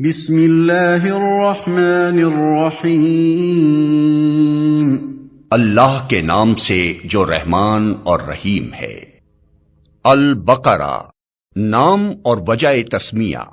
بسم اللہ الرحمن الرحیم۔ اللہ کے نام سے جو رحمان اور رحیم ہے۔ البقرہ نام اور وجہ تسمیہ۔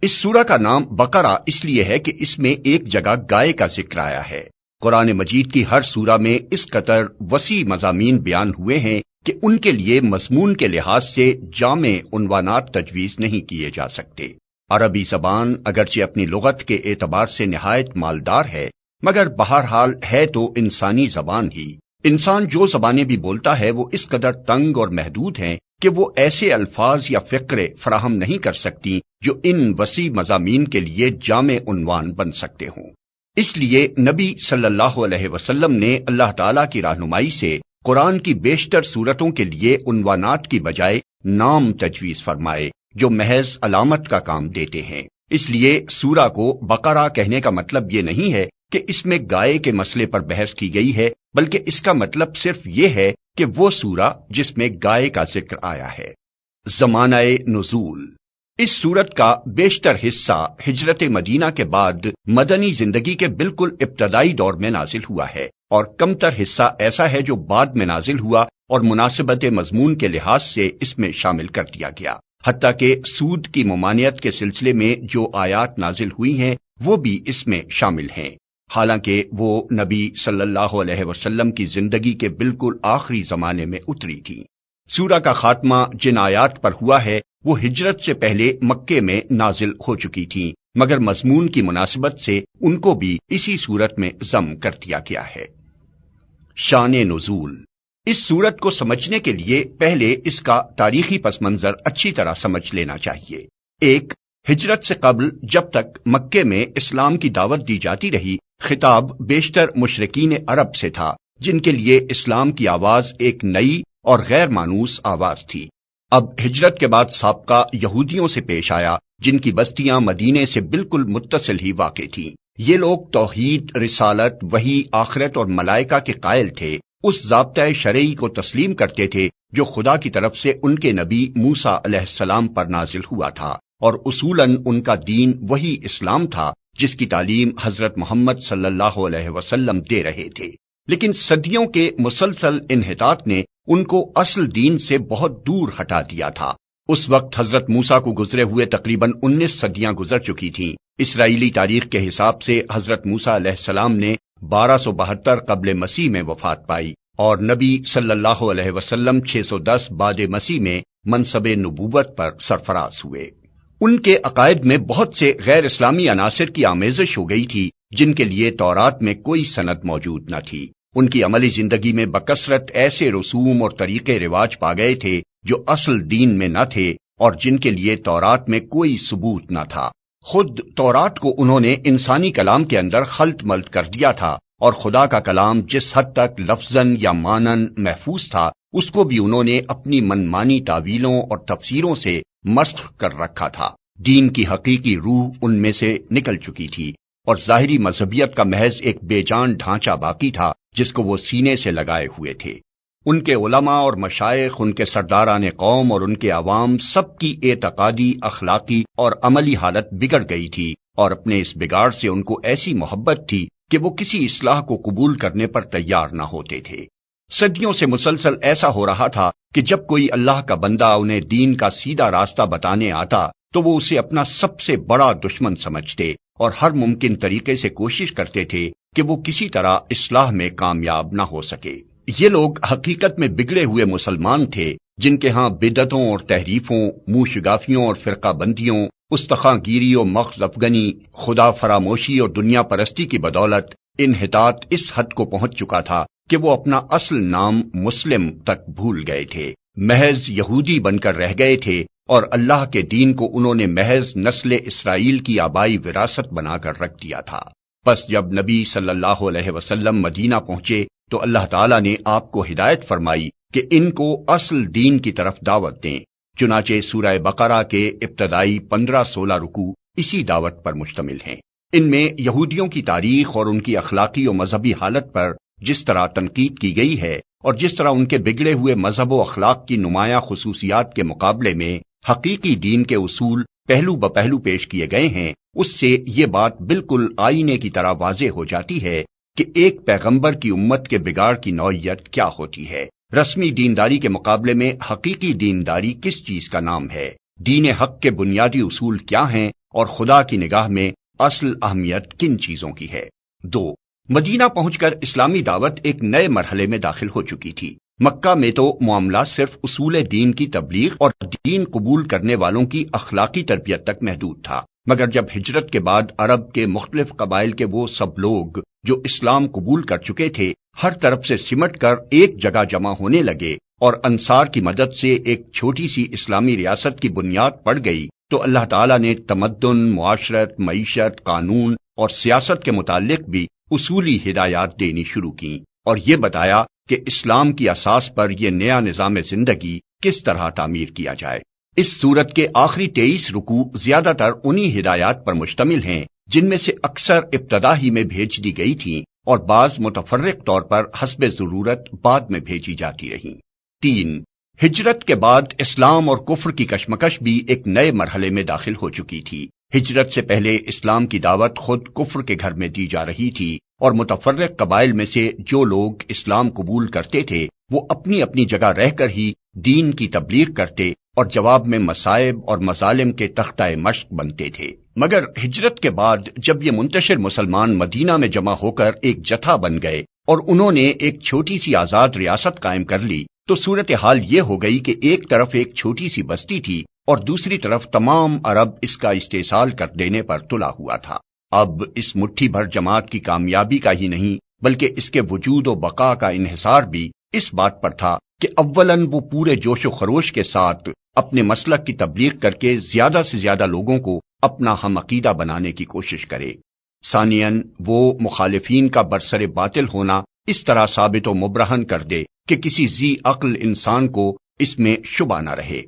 اس سورہ کا نام بقرہ اس لیے ہے کہ اس میں ایک جگہ گائے کا ذکر آیا ہے۔ قرآن مجید کی ہر سورہ میں اس قدر وسیع مضامین بیان ہوئے ہیں کہ ان کے لیے مضمون کے لحاظ سے جامع عنوانات تجویز نہیں کیے جا سکتے۔ عربی زبان اگرچہ اپنی لغت کے اعتبار سے نہایت مالدار ہے، مگر بہرحال ہے تو انسانی زبان ہی۔ انسان جو زبانیں بھی بولتا ہے وہ اس قدر تنگ اور محدود ہیں کہ وہ ایسے الفاظ یا فقرے فراہم نہیں کر سکتی جو ان وسیع مضامین کے لیے جامع عنوان بن سکتے ہوں۔ اس لیے نبی صلی اللہ علیہ وسلم نے اللہ تعالیٰ کی رہنمائی سے قرآن کی بیشتر صورتوں کے لیے عنوانات کی بجائے نام تجویز فرمائے جو محض علامت کا کام دیتے ہیں۔ اس لیے سورہ کو بقرہ کہنے کا مطلب یہ نہیں ہے کہ اس میں گائے کے مسئلے پر بحث کی گئی ہے، بلکہ اس کا مطلب صرف یہ ہے کہ وہ سورہ جس میں گائے کا ذکر آیا ہے۔ زمانہ نزول۔ اس سورت کا بیشتر حصہ ہجرت مدینہ کے بعد مدنی زندگی کے بالکل ابتدائی دور میں نازل ہوا ہے، اور کمتر حصہ ایسا ہے جو بعد میں نازل ہوا اور مناسبت مضمون کے لحاظ سے اس میں شامل کر دیا گیا۔ حتیٰ کہ سود کی ممانعت کے سلسلے میں جو آیات نازل ہوئی ہیں وہ بھی اس میں شامل ہیں، حالانکہ وہ نبی صلی اللہ علیہ وسلم کی زندگی کے بالکل آخری زمانے میں اتری تھی۔ سورہ کا خاتمہ جن آیات پر ہوا ہے وہ ہجرت سے پہلے مکے میں نازل ہو چکی تھیں، مگر مضمون کی مناسبت سے ان کو بھی اسی صورت میں ضم کر دیا گیا ہے۔ شان نزول۔ اس سورت کو سمجھنے کے لیے پہلے اس کا تاریخی پس منظر اچھی طرح سمجھ لینا چاہیے۔ ایک، ہجرت سے قبل جب تک مکے میں اسلام کی دعوت دی جاتی رہی، خطاب بیشتر مشرکین عرب سے تھا، جن کے لیے اسلام کی آواز ایک نئی اور غیر مانوس آواز تھی۔ اب ہجرت کے بعد سابقہ یہودیوں سے پیش آیا، جن کی بستیاں مدینے سے بالکل متصل ہی واقع تھیں۔ یہ لوگ توحید، رسالت، وحی، آخرت اور ملائکہ کے قائل تھے، اس ضابطۂ شرعی کو تسلیم کرتے تھے جو خدا کی طرف سے ان کے نبی موسیٰ علیہ السلام پر نازل ہوا تھا، اور اصولاً ان کا دین وہی اسلام تھا جس کی تعلیم حضرت محمد صلی اللہ علیہ وسلم دے رہے تھے۔ لیکن صدیوں کے مسلسل انحطاط نے ان کو اصل دین سے بہت دور ہٹا دیا تھا۔ اس وقت حضرت موسیٰ کو گزرے ہوئے تقریباً 19 صدیاں گزر چکی تھیں۔ اسرائیلی تاریخ کے حساب سے حضرت موسیٰ علیہ السلام نے 1272 قبل مسیح میں وفات پائی، اور نبی صلی اللہ علیہ وسلم 610 بعد مسیح میں منصب نبوت پر سرفراز ہوئے۔ ان کے عقائد میں بہت سے غیر اسلامی عناصر کی آمیزش ہو گئی تھی جن کے لیے تورات میں کوئی سند موجود نہ تھی۔ ان کی عملی زندگی میں بکثرت ایسے رسوم اور طریقے رواج پا گئے تھے جو اصل دین میں نہ تھے اور جن کے لیے تورات میں کوئی ثبوت نہ تھا۔ خود تورات کو انہوں نے انسانی کلام کے اندر خلط ملط کر دیا تھا، اور خدا کا کلام جس حد تک لفظاً یا معناً محفوظ تھا اس کو بھی انہوں نے اپنی منمانی تعویلوں اور تفسیروں سے مسخ کر رکھا تھا۔ دین کی حقیقی روح ان میں سے نکل چکی تھی، اور ظاہری مذہبیت کا محض ایک بے جان ڈھانچہ باقی تھا جس کو وہ سینے سے لگائے ہوئے تھے۔ ان کے علماء اور مشائخ، ان کے سرداران قوم اور ان کے عوام سب کی اعتقادی، اخلاقی اور عملی حالت بگڑ گئی تھی، اور اپنے اس بگاڑ سے ان کو ایسی محبت تھی کہ وہ کسی اصلاح کو قبول کرنے پر تیار نہ ہوتے تھے۔ صدیوں سے مسلسل ایسا ہو رہا تھا کہ جب کوئی اللہ کا بندہ انہیں دین کا سیدھا راستہ بتانے آتا تو وہ اسے اپنا سب سے بڑا دشمن سمجھتے اور ہر ممکن طریقے سے کوشش کرتے تھے کہ وہ کسی طرح اصلاح میں کامیاب نہ ہو سکے۔ یہ لوگ حقیقت میں بگڑے ہوئے مسلمان تھے جن کے ہاں بدعتوں اور تحریفوں، منہ شگافیوں اور فرقہ بندیوں، استخاں گیری اور مغز افغنی، خدا فراموشی اور دنیا پرستی کی بدولت انحطاط اس حد کو پہنچ چکا تھا کہ وہ اپنا اصل نام مسلم تک بھول گئے تھے، محض یہودی بن کر رہ گئے تھے، اور اللہ کے دین کو انہوں نے محض نسل اسرائیل کی آبائی وراثت بنا کر رکھ دیا تھا۔ پس جب نبی صلی اللہ علیہ وسلم مدینہ پہنچے تو اللہ تعالیٰ نے آپ کو ہدایت فرمائی کہ ان کو اصل دین کی طرف دعوت دیں۔ چنانچہ سورہ بقرہ کے ابتدائی 15-16 رکوع اسی دعوت پر مشتمل ہیں۔ ان میں یہودیوں کی تاریخ اور ان کی اخلاقی و مذہبی حالت پر جس طرح تنقید کی گئی ہے، اور جس طرح ان کے بگڑے ہوئے مذہب و اخلاق کی نمایاں خصوصیات کے مقابلے میں حقیقی دین کے اصول پہلو بپہلو پیش کیے گئے ہیں، اس سے یہ بات بالکل آئینے کی طرح واضح ہو جاتی ہے کہ ایک پیغمبر کی امت کے بگاڑ کی نوعیت کیا ہوتی ہے۔ رسمی دینداری کے مقابلے میں حقیقی دینداری کس چیز کا نام ہے، دین حق کے بنیادی اصول کیا ہیں، اور خدا کی نگاہ میں اصل اہمیت کن چیزوں کی ہے۔ 2. مدینہ پہنچ کر اسلامی دعوت ایک نئے مرحلے میں داخل ہو چکی تھی۔ مکہ میں تو معاملہ صرف اصول دین کی تبلیغ اور دین قبول کرنے والوں کی اخلاقی تربیت تک محدود تھا، مگر جب ہجرت کے بعد عرب کے مختلف قبائل کے وہ سب لوگ جو اسلام قبول کر چکے تھے ہر طرف سے سمٹ کر ایک جگہ جمع ہونے لگے اور انصار کی مدد سے ایک چھوٹی سی اسلامی ریاست کی بنیاد پڑ گئی، تو اللہ تعالیٰ نے تمدن، معاشرت، معیشت، قانون اور سیاست کے متعلق بھی اصولی ہدایات دینی شروع کی اور یہ بتایا کہ اسلام کی اساس پر یہ نیا نظام زندگی کس طرح تعمیر کیا جائے۔ اس سورت کے آخری 23 رکوع زیادہ تر انہی ہدایات پر مشتمل ہیں جن میں سے اکثر ابتدا ہی میں بھیج دی گئی تھیں اور بعض متفرق طور پر حسب ضرورت بعد میں بھیجی جاتی رہیں۔ 3. ہجرت کے بعد اسلام اور کفر کی کشمکش بھی ایک نئے مرحلے میں داخل ہو چکی تھی۔ ہجرت سے پہلے اسلام کی دعوت خود کفر کے گھر میں دی جا رہی تھی اور متفرق قبائل میں سے جو لوگ اسلام قبول کرتے تھے وہ اپنی اپنی جگہ رہ کر ہی دین کی تبلیغ کرتے اور جواب میں مصائب اور مظالم کے تختہ مشق بنتے تھے۔ مگر ہجرت کے بعد جب یہ منتشر مسلمان مدینہ میں جمع ہو کر ایک جتھا بن گئے اور انہوں نے ایک چھوٹی سی آزاد ریاست قائم کر لی تو صورتحال یہ ہو گئی کہ ایک طرف ایک چھوٹی سی بستی تھی اور دوسری طرف تمام عرب اس کا استحصال کر دینے پر تلا ہوا تھا۔ اب اس مٹھی بھر جماعت کی کامیابی کا ہی نہیں بلکہ اس کے وجود و بقا کا انحصار بھی اس بات پر تھا کہ اولاً وہ پورے جوش و خروش کے ساتھ اپنے مسلک کی تبلیغ کر کے زیادہ سے زیادہ لوگوں کو اپنا ہم عقیدہ بنانے کی کوشش کرے، ثانیاً وہ مخالفین کا برسر باطل ہونا اس طرح ثابت و مبرہن کر دے کہ کسی ذی عقل انسان کو اس میں شبہ نہ رہے،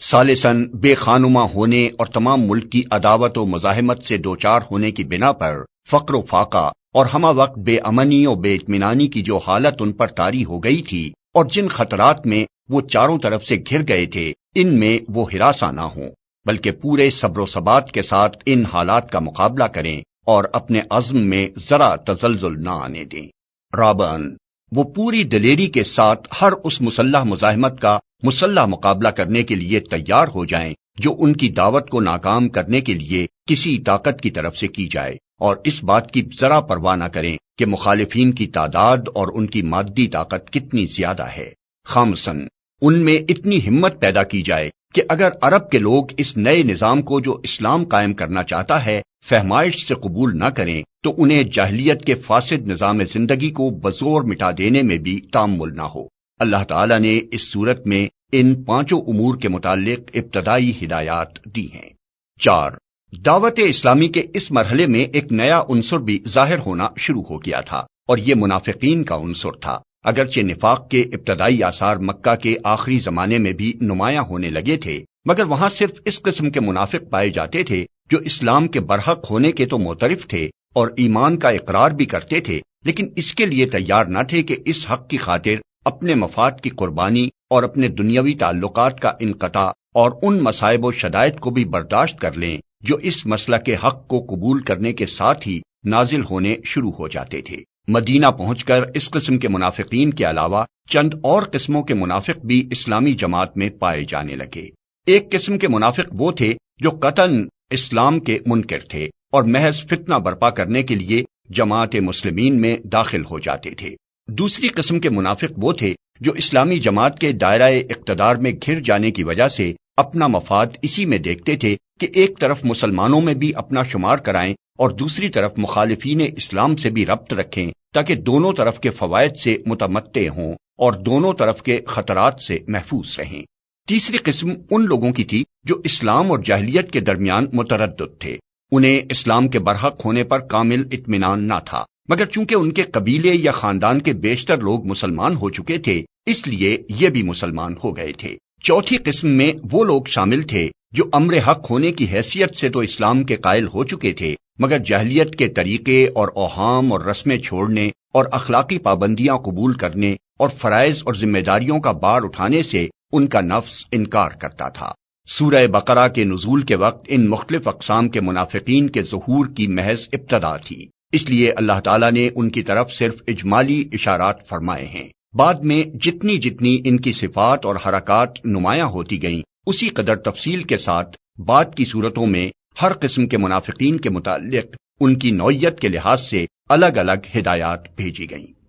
ثالثاً بے خانما ہونے اور تمام ملک کی عداوت و مزاحمت سے دوچار ہونے کی بنا پر فقر و فاقہ اور ہمہ وقت بے امنی و بے اطمینانی کی جو حالت ان پر طاری ہو گئی تھی اور جن خطرات میں وہ چاروں طرف سے گھر گئے تھے ان میں وہ ہراساں نہ ہوں بلکہ پورے صبر و ثبات کے ساتھ ان حالات کا مقابلہ کریں اور اپنے عزم میں ذرا تزلزل نہ آنے دیں۔ رابعاً وہ پوری دلیری کے ساتھ ہر اس مسلح مزاحمت کا مسلح مقابلہ کرنے کے لیے تیار ہو جائیں جو ان کی دعوت کو ناکام کرنے کے لیے کسی طاقت کی طرف سے کی جائے، اور اس بات کی ذرا پرواہ نہ کریں کہ مخالفین کی تعداد اور ان کی مادی طاقت کتنی زیادہ ہے۔ خامساً ان میں اتنی ہمت پیدا کی جائے کہ اگر عرب کے لوگ اس نئے نظام کو جو اسلام قائم کرنا چاہتا ہے فہمائش سے قبول نہ کریں تو انہیں جاہلیت کے فاسد نظام زندگی کو بزور مٹا دینے میں بھی تامل نہ ہو۔ اللہ تعالیٰ نے اس صورت میں ان 5 امور کے متعلق ابتدائی ہدایات دی ہیں۔ 4. دعوت اسلامی کے اس مرحلے میں ایک نیا عنصر بھی ظاہر ہونا شروع ہو گیا تھا اور یہ منافقین کا عنصر تھا۔ اگرچہ نفاق کے ابتدائی آثار مکہ کے آخری زمانے میں بھی نمایاں ہونے لگے تھے مگر وہاں صرف اس قسم کے منافق پائے جاتے تھے جو اسلام کے برحق ہونے کے تو معترف تھے اور ایمان کا اقرار بھی کرتے تھے لیکن اس کے لیے تیار نہ تھے کہ اس حق کی خاطر اپنے مفاد کی قربانی اور اپنے دنیاوی تعلقات کا انقطاع اور ان مصائب و شدائد کو بھی برداشت کر لیں جو اس مسئلہ کے حق کو قبول کرنے کے ساتھ ہی نازل ہونے شروع ہو جاتے تھے۔ مدینہ پہنچ کر اس قسم کے منافقین کے علاوہ چند اور قسموں کے منافق بھی اسلامی جماعت میں پائے جانے لگے۔ ایک قسم کے منافق وہ تھے جو قطعاً اسلام کے منکر تھے اور محض فتنہ برپا کرنے کے لیے جماعت مسلمین میں داخل ہو جاتے تھے۔ دوسری قسم کے منافق وہ تھے جو اسلامی جماعت کے دائرہ اقتدار میں گھر جانے کی وجہ سے اپنا مفاد اسی میں دیکھتے تھے کہ ایک طرف مسلمانوں میں بھی اپنا شمار کرائیں اور دوسری طرف مخالفین اسلام سے بھی ربط رکھیں تاکہ دونوں طرف کے فوائد سے متمتع ہوں اور دونوں طرف کے خطرات سے محفوظ رہیں۔ تیسری قسم ان لوگوں کی تھی جو اسلام اور جاہلیت کے درمیان متردد تھے۔ انہیں اسلام کے برحق ہونے پر کامل اطمینان نہ تھا مگر چونکہ ان کے قبیلے یا خاندان کے بیشتر لوگ مسلمان ہو چکے تھے اس لیے یہ بھی مسلمان ہو گئے تھے۔ چوتھی قسم میں وہ لوگ شامل تھے جو امر حق ہونے کی حیثیت سے تو اسلام کے قائل ہو چکے تھے مگر جاہلیت کے طریقے اور اوہام اور رسمیں چھوڑنے اور اخلاقی پابندیاں قبول کرنے اور فرائض اور ذمہ داریوں کا بار اٹھانے سے ان کا نفس انکار کرتا تھا۔ سورہ بقرہ کے نزول کے وقت ان مختلف اقسام کے منافقین کے ظہور کی محض ابتدا تھی، اس لیے اللہ تعالیٰ نے ان کی طرف صرف اجمالی اشارات فرمائے ہیں۔ بعد میں جتنی جتنی ان کی صفات اور حرکات نمایاں ہوتی گئیں، اسی قدر تفصیل کے ساتھ بعد کی صورتوں میں ہر قسم کے منافقین کے متعلق ان کی نوعیت کے لحاظ سے الگ الگ ہدایات بھیجی گئیں۔